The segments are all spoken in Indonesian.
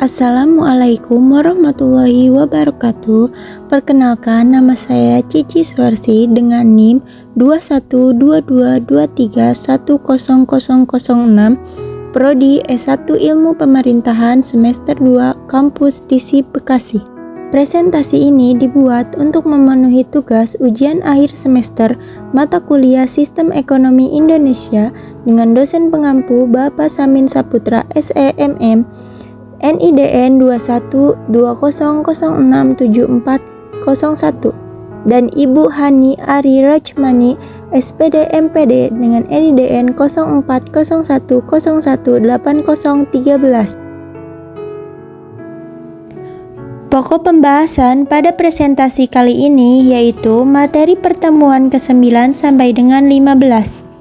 Assalamualaikum warahmatullahi wabarakatuh. Perkenalkan, nama saya Cici Suarsi dengan NIM 2122310006, Prodi S1 Ilmu Pemerintahan semester 2, Kampus TISI Bekasi. Presentasi ini dibuat untuk memenuhi tugas ujian akhir semester mata kuliah Sistem Ekonomi Indonesia dengan dosen pengampu Bapak Samin Saputra SEMM, NIDN 2120067401, dan Ibu Hani Ari Rachmani SPD MPD dengan NIDN 0401018013. Pokok pembahasan pada presentasi kali ini yaitu materi pertemuan ke-9 sampai dengan 15.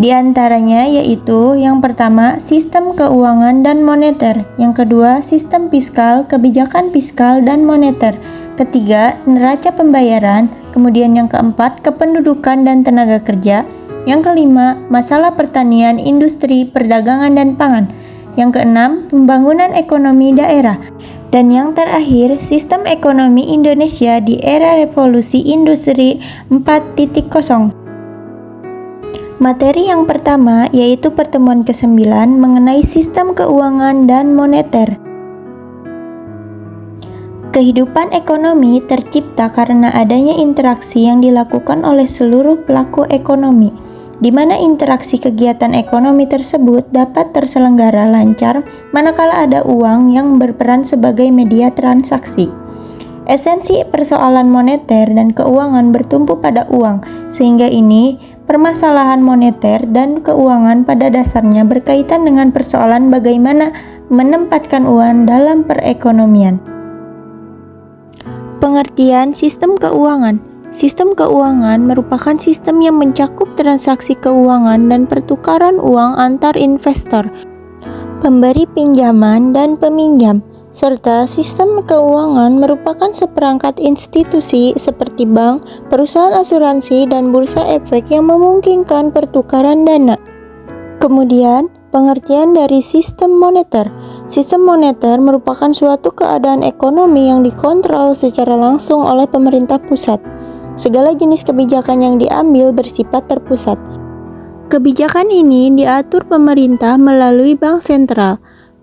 Di antaranya yaitu yang pertama, sistem keuangan dan moneter, yang kedua, sistem fiskal, kebijakan fiskal dan moneter, ketiga, neraca pembayaran, kemudian yang keempat, kependudukan dan tenaga kerja, yang kelima, masalah pertanian, industri, perdagangan dan pangan, yang keenam, pembangunan ekonomi daerah, dan yang terakhir, sistem ekonomi Indonesia di era revolusi industri 4.0. Materi yang pertama yaitu pertemuan ke-9 mengenai sistem keuangan dan moneter. Kehidupan ekonomi tercipta karena adanya interaksi yang dilakukan oleh seluruh pelaku ekonomi, di mana interaksi kegiatan ekonomi tersebut dapat terselenggara lancar manakala ada uang yang berperan sebagai media transaksi. Esensi persoalan moneter dan keuangan bertumpu pada uang, sehingga ini permasalahan moneter dan keuangan pada dasarnya berkaitan dengan persoalan bagaimana menempatkan uang dalam perekonomian. Pengertian sistem keuangan. Sistem keuangan merupakan sistem yang mencakup transaksi keuangan dan pertukaran uang antar investor, pemberi pinjaman dan peminjam, serta sistem keuangan merupakan seperangkat institusi seperti bank, perusahaan asuransi, dan bursa efek yang memungkinkan pertukaran dana. Kemudian, pengertian dari sistem moneter. Sistem moneter merupakan suatu keadaan ekonomi yang dikontrol secara langsung oleh pemerintah pusat. Segala jenis kebijakan yang diambil bersifat terpusat. Kebijakan ini diatur pemerintah melalui bank sentral.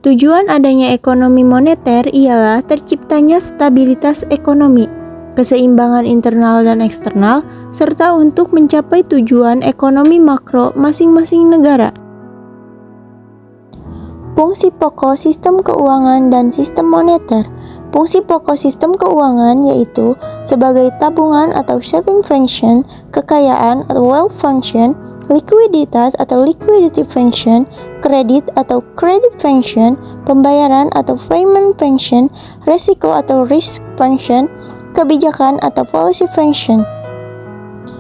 Tujuan adanya ekonomi moneter ialah terciptanya stabilitas ekonomi, keseimbangan internal dan eksternal, serta untuk mencapai tujuan ekonomi makro masing-masing negara. Fungsi pokok sistem keuangan dan sistem moneter. Fungsi pokok sistem keuangan yaitu sebagai tabungan atau saving function, kekayaan atau wealth function, likuiditas atau liquidity function, kredit atau credit function, pembayaran atau payment function, resiko atau risk function, kebijakan atau policy function.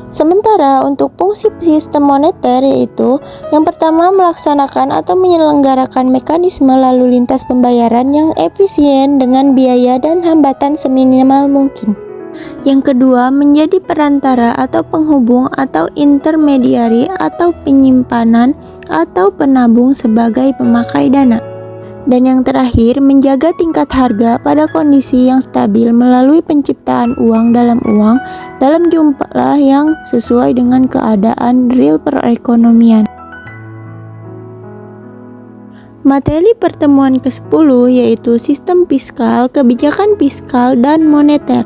Sementara untuk fungsi sistem moneter yaitu yang pertama melaksanakan atau menyelenggarakan mekanisme lalu lintas pembayaran yang efisien dengan biaya dan hambatan seminimal mungkin. Yang kedua, menjadi perantara atau penghubung atau intermediari atau penyimpanan atau penabung sebagai pemakai dana. Dan yang terakhir, menjaga tingkat harga pada kondisi yang stabil melalui penciptaan uang dalam jumlah yang sesuai dengan keadaan real perekonomian. Materi pertemuan ke-10 yaitu sistem fiskal, kebijakan fiskal, dan moneter.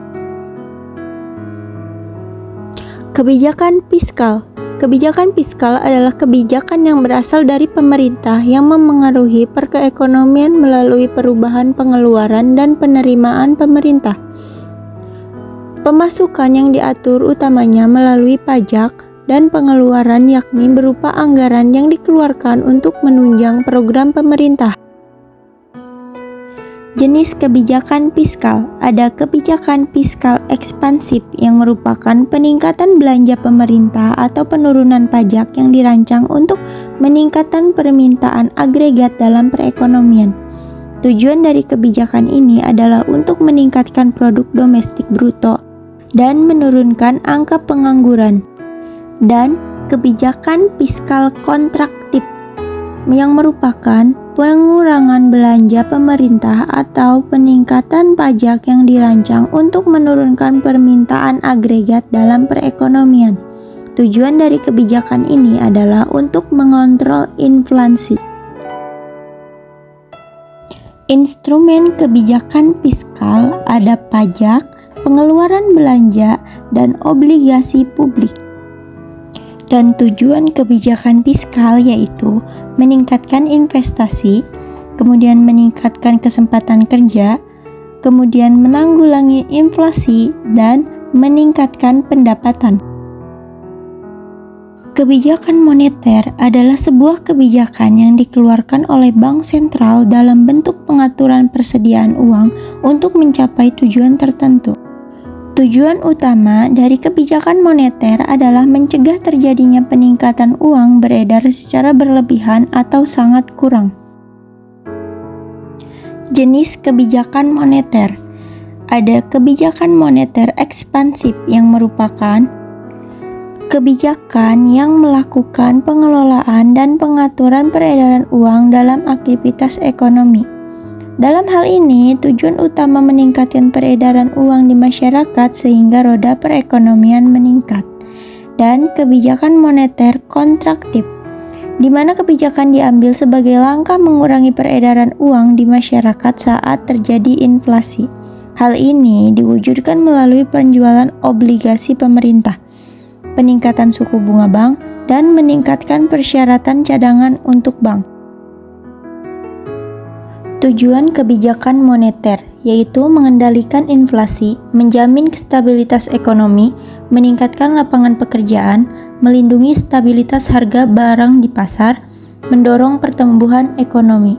Kebijakan fiskal. Kebijakan fiskal adalah kebijakan yang berasal dari pemerintah yang memengaruhi perekonomian melalui perubahan pengeluaran dan penerimaan pemerintah. Pemasukan yang diatur utamanya melalui pajak dan pengeluaran yakni berupa anggaran yang dikeluarkan untuk menunjang program pemerintah. Jenis kebijakan fiskal. Ada kebijakan fiskal ekspansif yang merupakan peningkatan belanja pemerintah atau penurunan pajak yang dirancang untuk meningkatkan permintaan agregat dalam perekonomian. Tujuan dari kebijakan ini adalah untuk meningkatkan produk domestik bruto dan menurunkan angka pengangguran. Dan kebijakan fiskal kontraktif yang merupakan pengurangan belanja pemerintah atau peningkatan pajak yang dirancang untuk menurunkan permintaan agregat dalam perekonomian. Tujuan dari kebijakan ini adalah untuk mengontrol inflasi. Instrumen kebijakan fiskal ada pajak, pengeluaran belanja, dan obligasi publik. Dan tujuan kebijakan fiskal yaitu meningkatkan investasi, kemudian meningkatkan kesempatan kerja, kemudian menanggulangi inflasi, dan meningkatkan pendapatan. Kebijakan moneter adalah sebuah kebijakan yang dikeluarkan oleh bank sentral dalam bentuk pengaturan persediaan uang untuk mencapai tujuan tertentu. Tujuan utama dari kebijakan moneter adalah mencegah terjadinya peningkatan uang beredar secara berlebihan atau sangat kurang. Jenis kebijakan moneter. Ada kebijakan moneter ekspansif yang merupakan kebijakan yang melakukan pengelolaan dan pengaturan peredaran uang dalam aktivitas ekonomi. Dalam hal ini, tujuan utama meningkatkan peredaran uang di masyarakat sehingga roda perekonomian meningkat. Dan kebijakan moneter kontraktif, di mana kebijakan diambil sebagai langkah mengurangi peredaran uang di masyarakat saat terjadi inflasi. Hal ini diwujudkan melalui penjualan obligasi pemerintah, peningkatan suku bunga bank, dan meningkatkan persyaratan cadangan untuk bank. Tujuan kebijakan moneter yaitu mengendalikan inflasi, menjamin stabilitas ekonomi, meningkatkan lapangan pekerjaan, melindungi stabilitas harga barang di pasar, mendorong pertumbuhan ekonomi.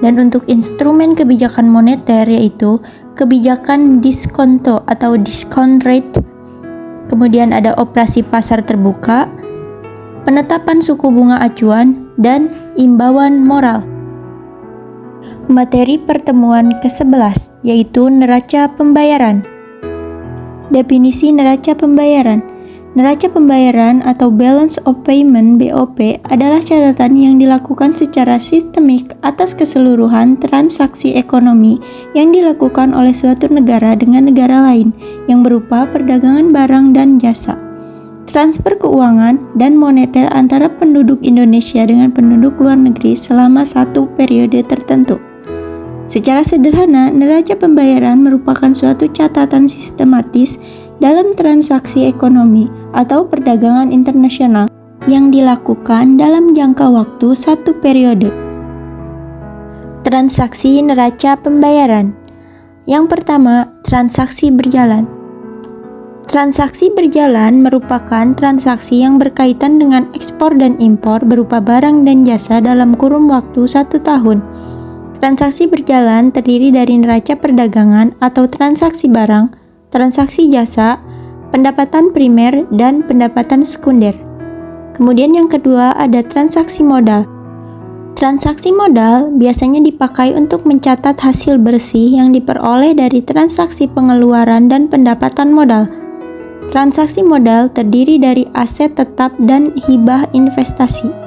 Dan untuk instrumen kebijakan moneter yaitu kebijakan diskonto atau discount rate, kemudian ada operasi pasar terbuka, penetapan suku bunga acuan, dan imbauan moral. Materi pertemuan ke-11 yaitu neraca pembayaran. Definisi neraca pembayaran. Neraca pembayaran atau balance of payment (BOP) adalah catatan yang dilakukan secara sistemik atas keseluruhan transaksi ekonomi yang dilakukan oleh suatu negara dengan negara lain yang berupa perdagangan barang dan jasa, transfer keuangan dan moneter antara penduduk Indonesia dengan penduduk luar negeri selama satu periode tertentu. Secara sederhana, neraca pembayaran merupakan suatu catatan sistematis dalam transaksi ekonomi atau perdagangan internasional yang dilakukan dalam jangka waktu satu periode. Transaksi neraca pembayaran. Yang pertama, transaksi berjalan. Transaksi berjalan merupakan transaksi yang berkaitan dengan ekspor dan impor berupa barang dan jasa dalam kurun waktu 1 tahun. Transaksi berjalan terdiri dari neraca perdagangan atau transaksi barang, transaksi jasa, pendapatan primer, dan pendapatan sekunder. Kemudian yang kedua ada transaksi modal. Transaksi modal biasanya dipakai untuk mencatat hasil bersih yang diperoleh dari transaksi pengeluaran dan pendapatan modal. Transaksi modal terdiri dari aset tetap dan hibah investasi.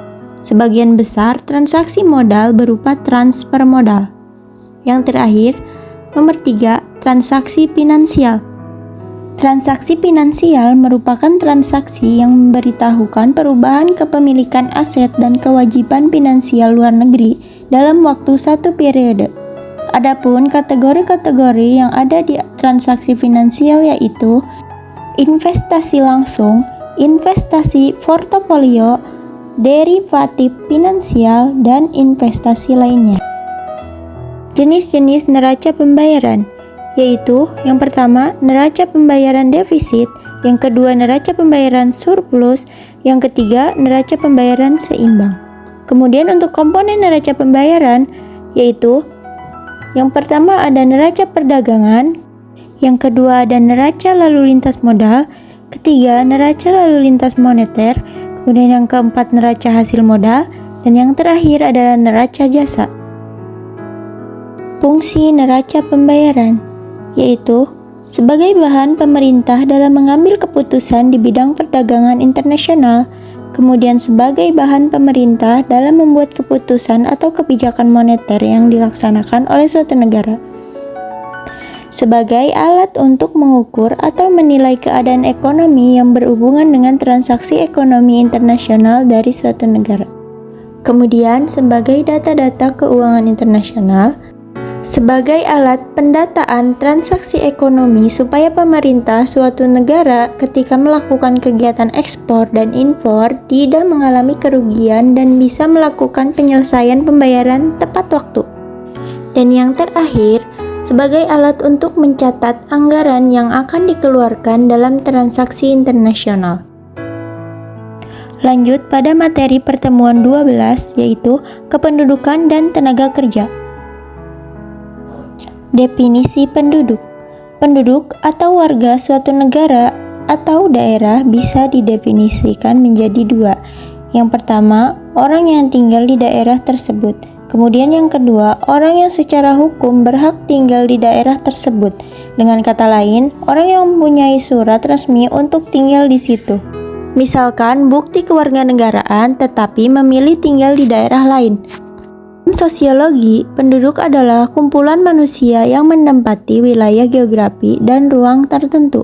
Sebagian besar transaksi modal berupa transfer modal. Yang terakhir, nomor 3, transaksi finansial. Transaksi finansial merupakan transaksi yang memberitahukan perubahan kepemilikan aset dan kewajiban finansial luar negeri dalam waktu satu periode. Adapun kategori-kategori yang ada di transaksi finansial yaitu investasi langsung, investasi portofolio, derivatif finansial, dan investasi lainnya. Jenis-jenis neraca pembayaran yaitu yang pertama neraca pembayaran defisit, yang kedua neraca pembayaran surplus, yang ketiga neraca pembayaran seimbang. Kemudian untuk komponen neraca pembayaran yaitu yang pertama ada neraca perdagangan, yang kedua ada neraca lalu lintas modal, ketiga neraca lalu lintas moneter, kemudian yang keempat neraca hasil modal, dan yang terakhir adalah neraca jasa. Fungsi neraca pembayaran yaitu sebagai bahan pemerintah dalam mengambil keputusan di bidang perdagangan internasional, kemudian sebagai bahan pemerintah dalam membuat keputusan atau kebijakan moneter yang dilaksanakan oleh suatu negara. Sebagai alat untuk mengukur atau menilai keadaan ekonomi yang berhubungan dengan transaksi ekonomi internasional dari suatu negara. Kemudian, sebagai data-data keuangan internasional, sebagai alat pendataan transaksi ekonomi supaya pemerintah suatu negara ketika melakukan kegiatan ekspor dan impor tidak mengalami kerugian dan bisa melakukan penyelesaian pembayaran tepat waktu. Dan yang terakhir, sebagai alat untuk mencatat anggaran yang akan dikeluarkan dalam transaksi internasional. Lanjut pada materi pertemuan 12, yaitu kependudukan dan tenaga kerja. Definisi penduduk. Penduduk atau warga suatu negara atau daerah bisa didefinisikan menjadi dua. Yang pertama, orang yang tinggal di daerah tersebut. Kemudian yang kedua, orang yang secara hukum berhak tinggal di daerah tersebut. Dengan kata lain, orang yang mempunyai surat resmi untuk tinggal di situ. Misalkan bukti kewarganegaraan tetapi memilih tinggal di daerah lain. Dalam sosiologi, penduduk adalah kumpulan manusia yang menempati wilayah geografi dan ruang tertentu.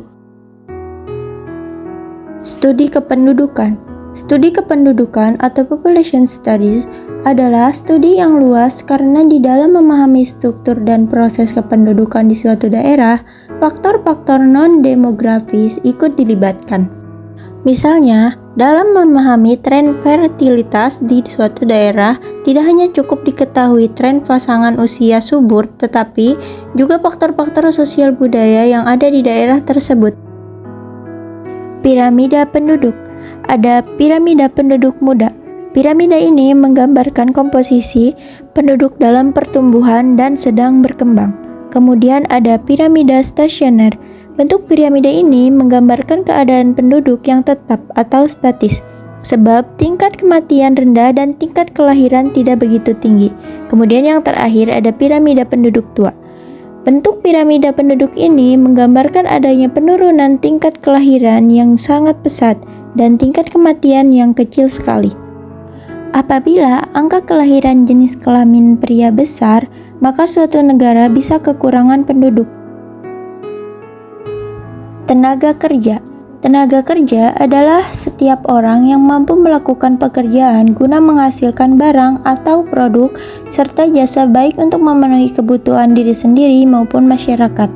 Studi kependudukan. Studi kependudukan atau population studies adalah studi yang luas karena di dalam memahami struktur dan proses kependudukan di suatu daerah, faktor-faktor non-demografis ikut dilibatkan. Misalnya, dalam memahami tren fertilitas di suatu daerah, tidak hanya cukup diketahui tren pasangan usia subur, tetapi juga faktor-faktor sosial budaya yang ada di daerah tersebut. Piramida penduduk. Ada piramida penduduk muda. Piramida ini menggambarkan komposisi penduduk dalam pertumbuhan dan sedang berkembang. Kemudian ada piramida stasioner. Bentuk piramida ini menggambarkan keadaan penduduk yang tetap atau statis, sebab tingkat kematian rendah dan tingkat kelahiran tidak begitu tinggi. Kemudian yang terakhir ada piramida penduduk tua. Bentuk piramida penduduk ini menggambarkan adanya penurunan tingkat kelahiran yang sangat pesat dan tingkat kematian yang kecil sekali. Apabila angka kelahiran jenis kelamin pria besar, maka suatu negara bisa kekurangan penduduk. Tenaga kerja. Tenaga kerja adalah setiap orang yang mampu melakukan pekerjaan guna menghasilkan barang atau produk serta jasa baik untuk memenuhi kebutuhan diri sendiri maupun masyarakat.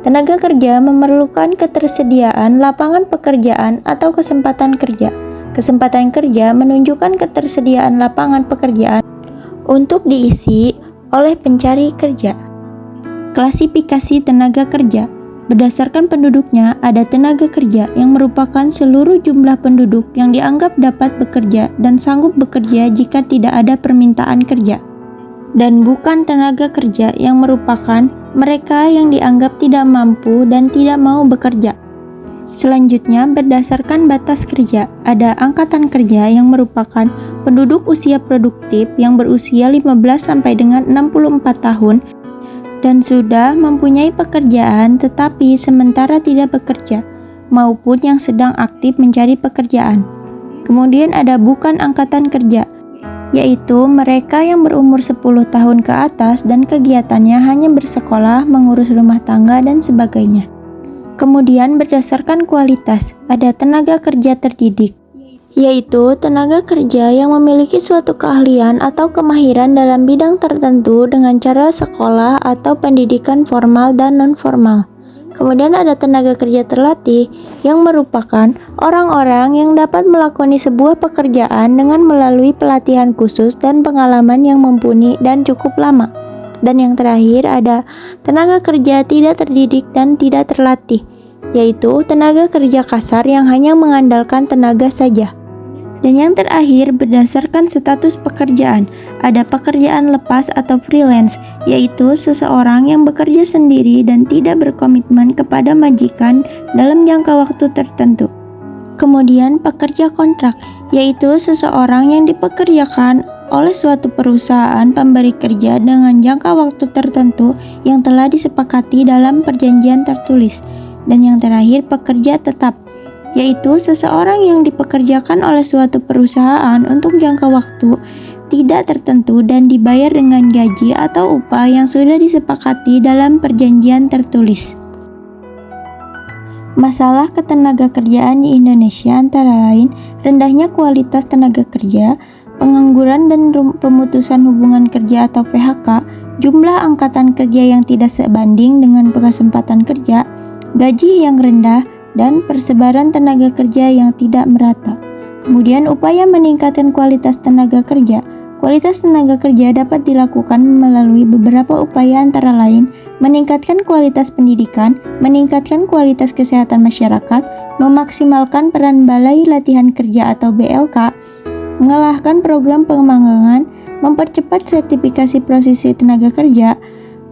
Tenaga kerja memerlukan ketersediaan lapangan pekerjaan atau kesempatan kerja. Kesempatan kerja menunjukkan ketersediaan lapangan pekerjaan untuk diisi oleh pencari kerja. Klasifikasi tenaga kerja. Berdasarkan penduduknya, ada tenaga kerja yang merupakan seluruh jumlah penduduk yang dianggap dapat bekerja dan sanggup bekerja jika tidak ada permintaan kerja. Dan bukan tenaga kerja yang merupakan mereka yang dianggap tidak mampu dan tidak mau bekerja. Selanjutnya, berdasarkan batas kerja, ada angkatan kerja yang merupakan penduduk usia produktif yang berusia 15 sampai dengan 64 tahun dan sudah mempunyai pekerjaan tetapi sementara tidak bekerja, maupun yang sedang aktif mencari pekerjaan. Kemudian ada bukan angkatan kerja, yaitu mereka yang berumur 10 tahun ke atas dan kegiatannya hanya bersekolah, mengurus rumah tangga, dan sebagainya. Kemudian berdasarkan kualitas, ada tenaga kerja terdidik, yaitu tenaga kerja yang memiliki suatu keahlian atau kemahiran dalam bidang tertentu dengan cara sekolah atau pendidikan formal dan non-formal. Kemudian ada tenaga kerja terlatih yang merupakan orang-orang yang dapat melakoni sebuah pekerjaan dengan melalui pelatihan khusus dan pengalaman yang mumpuni dan cukup lama. Dan yang terakhir ada tenaga kerja tidak terdidik dan tidak terlatih, yaitu tenaga kerja kasar yang hanya mengandalkan tenaga saja. Dan yang terakhir, berdasarkan status pekerjaan, ada pekerjaan lepas atau freelance, yaitu seseorang yang bekerja sendiri dan tidak berkomitmen kepada majikan dalam jangka waktu tertentu. Kemudian pekerja kontrak, yaitu seseorang yang dipekerjakan oleh suatu perusahaan pemberi kerja dengan jangka waktu tertentu yang telah disepakati dalam perjanjian tertulis. Dan yang terakhir, pekerja tetap, yaitu seseorang yang dipekerjakan oleh suatu perusahaan untuk jangka waktu tidak tertentu dan dibayar dengan gaji atau upah yang sudah disepakati dalam perjanjian tertulis. Masalah ketenagakerjaan di Indonesia antara lain rendahnya kualitas tenaga kerja, pengangguran dan pemutusan hubungan kerja atau PHK, jumlah angkatan kerja yang tidak sebanding dengan kesempatan kerja, gaji yang rendah, dan persebaran tenaga kerja yang tidak merata. Kemudian upaya meningkatkan kualitas tenaga kerja. Kualitas tenaga kerja dapat dilakukan melalui beberapa upaya antara lain meningkatkan kualitas pendidikan, meningkatkan kualitas kesehatan masyarakat, memaksimalkan peran Balai Latihan Kerja atau BLK, mengalahkan program pengembangan, mempercepat sertifikasi prosesi tenaga kerja,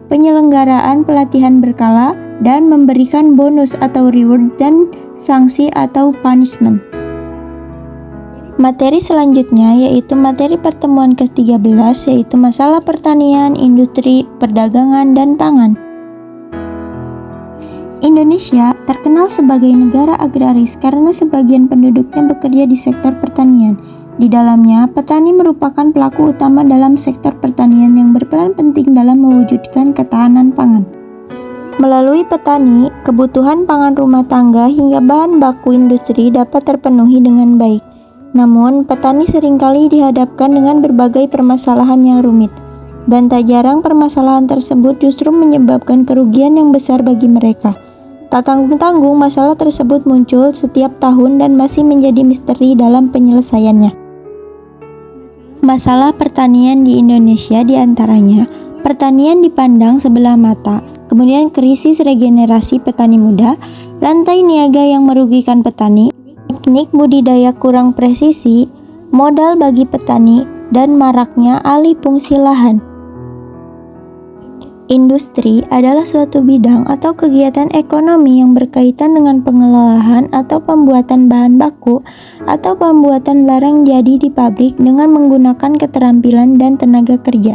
penyelenggaraan pelatihan berkala, dan memberikan bonus atau reward dan sanksi atau punishment. Materi selanjutnya yaitu materi pertemuan ke-13 yaitu masalah pertanian, industri, perdagangan, dan pangan. Indonesia terkenal sebagai negara agraris karena sebagian penduduknya bekerja di sektor pertanian. Di dalamnya, petani merupakan pelaku utama dalam sektor pertanian yang berperan penting dalam mewujudkan ketahanan pangan. Melalui petani, kebutuhan pangan rumah tangga hingga bahan baku industri dapat terpenuhi dengan baik. Namun, petani seringkali dihadapkan dengan berbagai permasalahan yang rumit, dan tak jarang permasalahan tersebut justru menyebabkan kerugian yang besar bagi mereka. Tak tanggung-tanggung, masalah tersebut muncul setiap tahun dan masih menjadi misteri dalam penyelesaiannya. Masalah pertanian di Indonesia diantaranya, pertanian dipandang sebelah mata, kemudian krisis regenerasi petani muda, rantai niaga yang merugikan petani, teknik budidaya kurang presisi, modal bagi petani, dan maraknya alih fungsi lahan. Industri adalah suatu bidang atau kegiatan ekonomi yang berkaitan dengan pengelolaan atau pembuatan bahan baku atau pembuatan barang jadi di pabrik dengan menggunakan keterampilan dan tenaga kerja.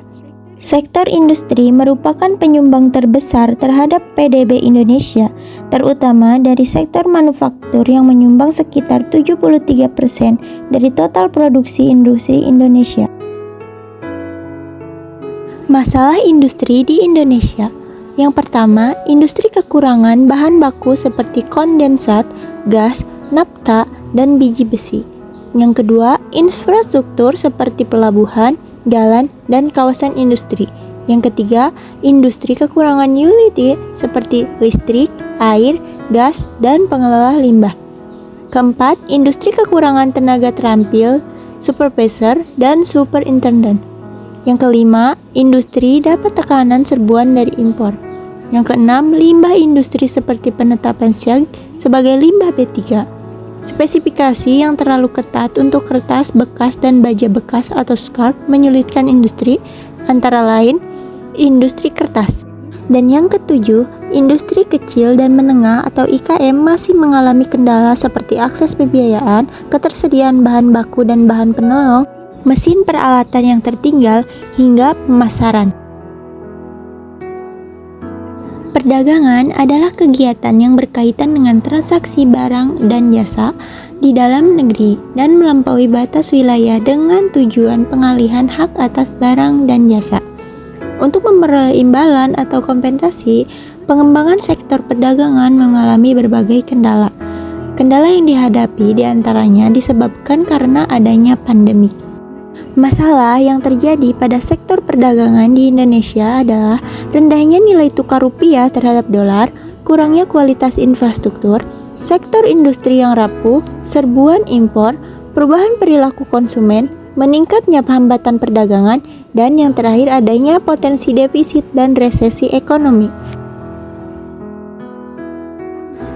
Sektor industri merupakan penyumbang terbesar terhadap PDB Indonesia, terutama dari sektor manufaktur yang menyumbang sekitar 73% dari total produksi industri Indonesia. Masalah industri di Indonesia. Yang pertama, industri kekurangan bahan baku seperti kondensat, gas, nafta, dan biji besi. Yang kedua, infrastruktur seperti pelabuhan, jalan, dan kawasan industri. Yang ketiga, industri kekurangan utility seperti listrik, air, gas, dan pengelola limbah. Keempat, industri kekurangan tenaga terampil, supervisor, dan superintendent. Yang kelima, industri dapat tekanan serbuan dari impor. Yang keenam, limbah industri seperti penetapan siag sebagai limbah B3. Spesifikasi yang terlalu ketat untuk kertas bekas dan baja bekas atau scarf menyulitkan industri, antara lain industri kertas. Dan yang ketujuh, industri kecil dan menengah atau IKM masih mengalami kendala seperti akses pembiayaan, ketersediaan bahan baku dan bahan penolong, mesin peralatan yang tertinggal, hingga pemasaran. Perdagangan adalah kegiatan yang berkaitan dengan transaksi barang dan jasa di dalam negeri dan melampaui batas wilayah dengan tujuan pengalihan hak atas barang dan jasa. Untuk memperoleh imbalan atau kompensasi, pengembangan sektor perdagangan mengalami berbagai kendala. Kendala yang dihadapi diantaranya disebabkan karena adanya pandemi. Masalah yang terjadi pada sektor perdagangan di Indonesia adalah rendahnya nilai tukar rupiah terhadap dolar, kurangnya kualitas infrastruktur, sektor industri yang rapuh, serbuan impor, perubahan perilaku konsumen, meningkatnya hambatan perdagangan, dan yang terakhir adanya potensi defisit dan resesi ekonomi.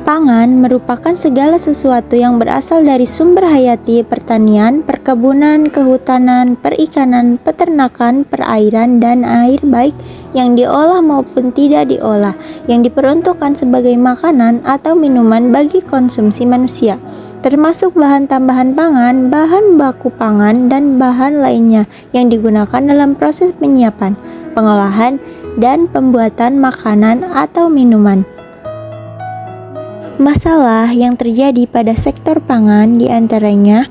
Pangan merupakan segala sesuatu yang berasal dari sumber hayati pertanian, perkebunan, kehutanan, perikanan, peternakan, perairan, dan air baik yang diolah maupun tidak diolah, yang diperuntukkan sebagai makanan atau minuman bagi konsumsi manusia, termasuk bahan tambahan pangan, bahan baku pangan, dan bahan lainnya yang digunakan dalam proses penyiapan, pengolahan, dan pembuatan makanan atau minuman. Masalah yang terjadi pada sektor pangan diantaranya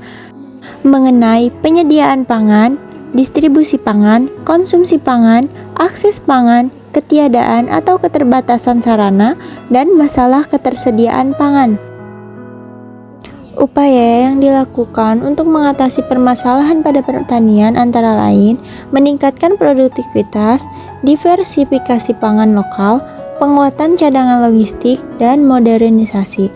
mengenai penyediaan pangan, distribusi pangan, konsumsi pangan, akses pangan, ketiadaan atau keterbatasan sarana, dan masalah ketersediaan pangan. Upaya yang dilakukan untuk mengatasi permasalahan pada pertanian antara lain meningkatkan produktivitas, diversifikasi pangan lokal, penguatan cadangan logistik, dan modernisasi.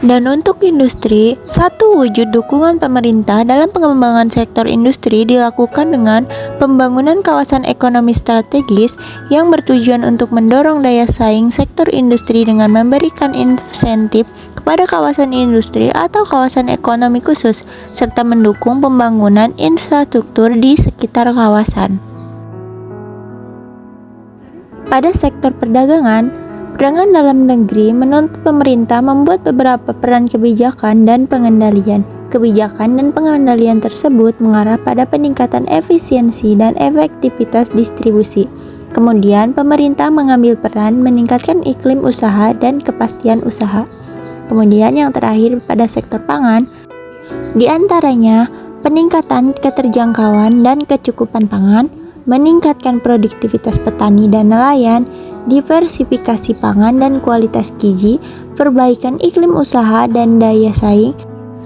Dan untuk industri, satu wujud dukungan pemerintah dalam pengembangan sektor industri dilakukan dengan pembangunan kawasan ekonomi strategis yang bertujuan untuk mendorong daya saing sektor industri dengan memberikan insentif kepada kawasan industri atau kawasan ekonomi khusus, serta mendukung pembangunan infrastruktur di sekitar kawasan. Pada sektor perdagangan dalam negeri menuntut pemerintah membuat beberapa peran kebijakan dan pengendalian. Kebijakan dan pengendalian tersebut mengarah pada peningkatan efisiensi dan efektivitas distribusi. Kemudian, pemerintah mengambil peran meningkatkan iklim usaha dan kepastian usaha. Kemudian yang terakhir pada sektor pangan, di antaranya peningkatan keterjangkauan dan kecukupan pangan, meningkatkan produktivitas petani dan nelayan, diversifikasi pangan dan kualitas gizi, perbaikan iklim usaha dan daya saing,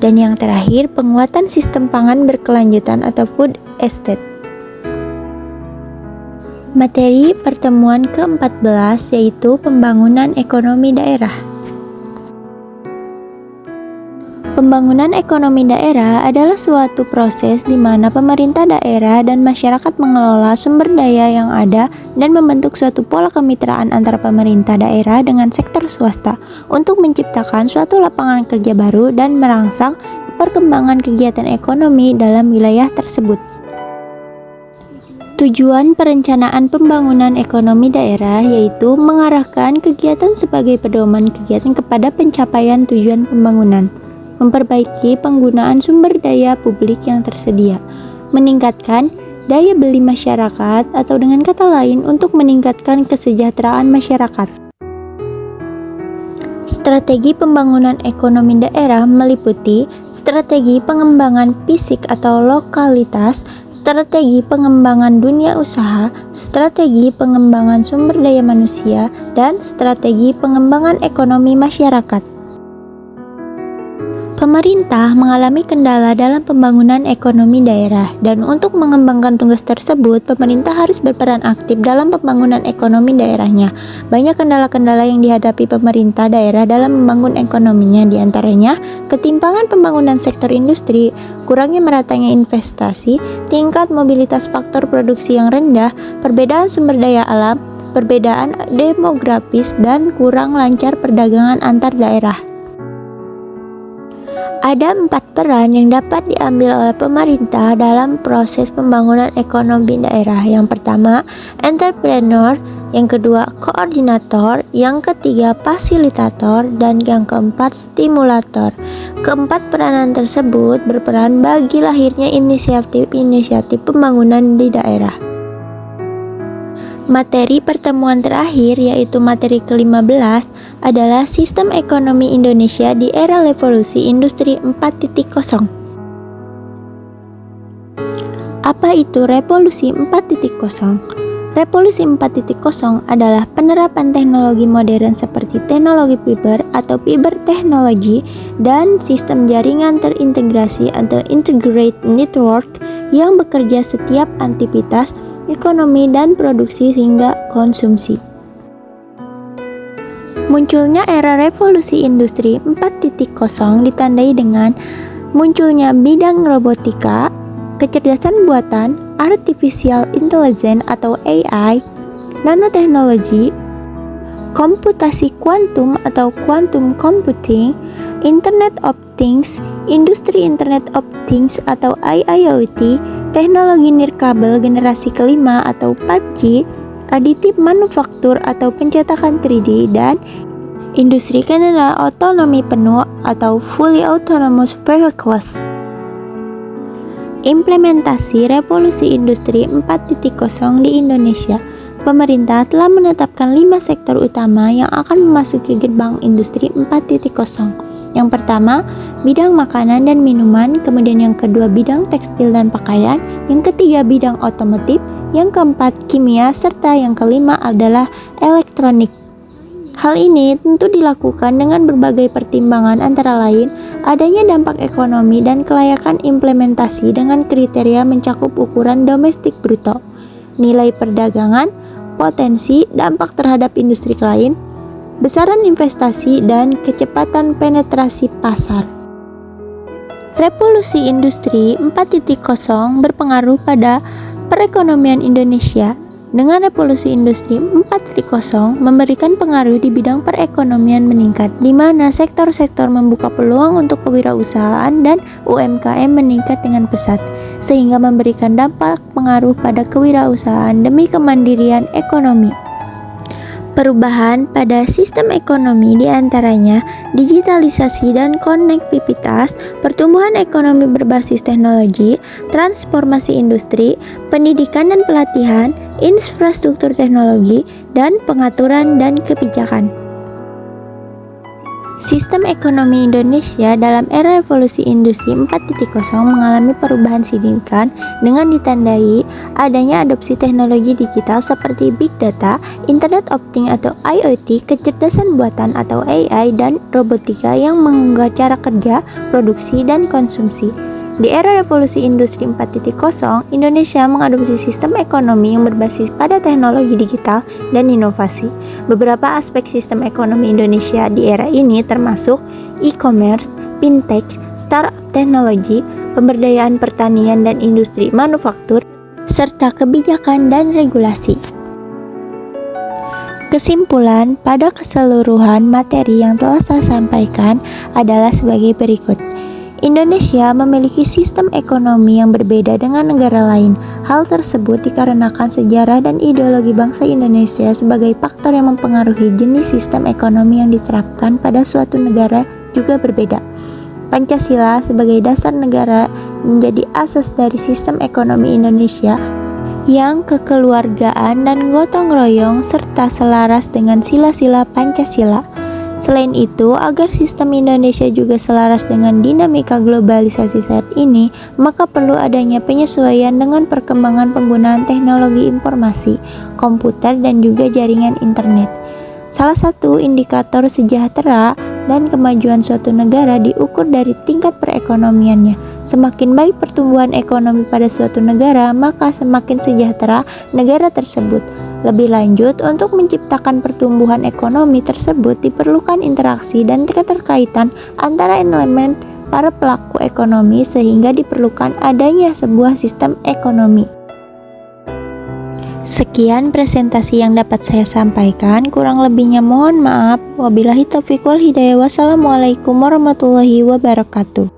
dan yang terakhir penguatan sistem pangan berkelanjutan atau food estate. Materi pertemuan ke-14 yaitu pembangunan ekonomi daerah. Pembangunan ekonomi daerah adalah suatu proses di mana pemerintah daerah dan masyarakat mengelola sumber daya yang ada dan membentuk suatu pola kemitraan antara pemerintah daerah dengan sektor swasta untuk menciptakan suatu lapangan kerja baru dan merangsang perkembangan kegiatan ekonomi dalam wilayah tersebut. Tujuan perencanaan pembangunan ekonomi daerah yaitu mengarahkan kegiatan sebagai pedoman kegiatan kepada pencapaian tujuan pembangunan, memperbaiki penggunaan sumber daya publik yang tersedia, meningkatkan daya beli masyarakat atau dengan kata lain untuk meningkatkan kesejahteraan masyarakat. Strategi pembangunan ekonomi daerah meliputi strategi pengembangan fisik atau lokalitas, strategi pengembangan dunia usaha, strategi pengembangan sumber daya manusia, dan strategi pengembangan ekonomi masyarakat. Pemerintah mengalami kendala dalam pembangunan ekonomi daerah, dan untuk mengembangkan tugas tersebut, pemerintah harus berperan aktif dalam pembangunan ekonomi daerahnya. Banyak kendala-kendala yang dihadapi pemerintah daerah dalam membangun ekonominya, diantaranya ketimpangan pembangunan sektor industri, kurangnya meratanya investasi, tingkat mobilitas faktor produksi yang rendah, perbedaan sumber daya alam, perbedaan demografis, dan kurang lancar perdagangan antar daerah. Ada 4 peran yang dapat diambil oleh pemerintah dalam proses pembangunan ekonomi daerah. Yang pertama, entrepreneur, yang kedua, koordinator, yang ketiga, fasilitator, dan yang keempat, stimulator. Keempat peranan tersebut berperan bagi lahirnya inisiatif-inisiatif pembangunan di daerah. Materi pertemuan terakhir yaitu materi ke-15 adalah Sistem Ekonomi Indonesia di Era Revolusi Industri 4.0. Apa itu Revolusi 4.0? Revolusi 4.0 adalah penerapan teknologi modern seperti teknologi fiber atau fiber teknologi dan sistem jaringan terintegrasi atau integrated network yang bekerja setiap aktivitas ekonomi dan produksi hingga konsumsi. Munculnya era revolusi industri 4.0 ditandai dengan munculnya bidang robotika, kecerdasan buatan, artificial intelligence atau AI, nanoteknologi, komputasi kuantum atau quantum computing, Internet of Things, industri Internet of Things atau IIoT, teknologi nirkabel generasi kelima atau 5G, aditif manufaktur atau pencetakan 3D, dan industri kendaraan otonomi penuh atau fully autonomous vehicles. Implementasi revolusi industri 4.0 di Indonesia. pemerintah telah menetapkan 5 sektor utama yang akan memasuki gerbang industri 4.0. Yang pertama, bidang makanan dan minuman, kemudian yang kedua bidang tekstil dan pakaian, yang ketiga bidang otomotif, yang keempat kimia, serta yang kelima adalah elektronik. Hal ini tentu dilakukan dengan berbagai pertimbangan antara lain adanya dampak ekonomi dan kelayakan implementasi dengan kriteria mencakup ukuran domestik bruto, nilai perdagangan, potensi, dampak terhadap industri lain, besaran investasi, dan kecepatan penetrasi pasar. Revolusi Industri 4.0 berpengaruh pada perekonomian Indonesia. Dengan revolusi industri 4.0 memberikan pengaruh di bidang perekonomian meningkat, di mana sektor-sektor membuka peluang untuk kewirausahaan dan UMKM meningkat dengan pesat, sehingga memberikan dampak pengaruh pada kewirausahaan demi kemandirian ekonomi. Perubahan pada sistem ekonomi diantaranya digitalisasi dan konektivitas, pertumbuhan ekonomi berbasis teknologi, transformasi industri, pendidikan dan pelatihan, infrastruktur teknologi, dan pengaturan dan kebijakan. Sistem ekonomi Indonesia dalam era revolusi industri 4.0 mengalami perubahan signifikan dengan ditandai adanya adopsi teknologi digital seperti big data, internet of things atau IoT, kecerdasan buatan atau AI, dan robotika yang mengubah cara kerja, produksi, dan konsumsi. Di era revolusi industri 4.0, Indonesia mengadopsi sistem ekonomi yang berbasis pada teknologi digital dan inovasi. Beberapa aspek sistem ekonomi Indonesia di era ini termasuk e-commerce, fintech, startup teknologi, pemberdayaan pertanian dan industri manufaktur, serta kebijakan dan regulasi. Kesimpulan pada keseluruhan materi yang telah saya sampaikan adalah sebagai berikut. Indonesia memiliki sistem ekonomi yang berbeda dengan negara lain. Hal tersebut dikarenakan sejarah dan ideologi bangsa Indonesia sebagai faktor yang mempengaruhi jenis sistem ekonomi yang diterapkan pada suatu negara juga berbeda. Pancasila sebagai dasar negara menjadi asas dari sistem ekonomi Indonesia yang kekeluargaan dan gotong royong serta selaras dengan sila-sila Pancasila. Selain itu, agar sistem Indonesia juga selaras dengan dinamika globalisasi saat ini, maka perlu adanya penyesuaian dengan perkembangan penggunaan teknologi informasi, komputer, dan juga jaringan internet. Salah satu indikator sejahtera dan kemajuan suatu negara diukur dari tingkat perekonomiannya. Semakin baik pertumbuhan ekonomi pada suatu negara, maka semakin sejahtera negara tersebut. Lebih lanjut, untuk menciptakan pertumbuhan ekonomi tersebut diperlukan interaksi dan keterkaitan antara elemen para pelaku ekonomi sehingga diperlukan adanya sebuah sistem ekonomi. Sekian presentasi yang dapat saya sampaikan, kurang lebihnya mohon maaf. Wabillahi taufiq wal hidayah. Wassalamualaikum warahmatullahi wabarakatuh.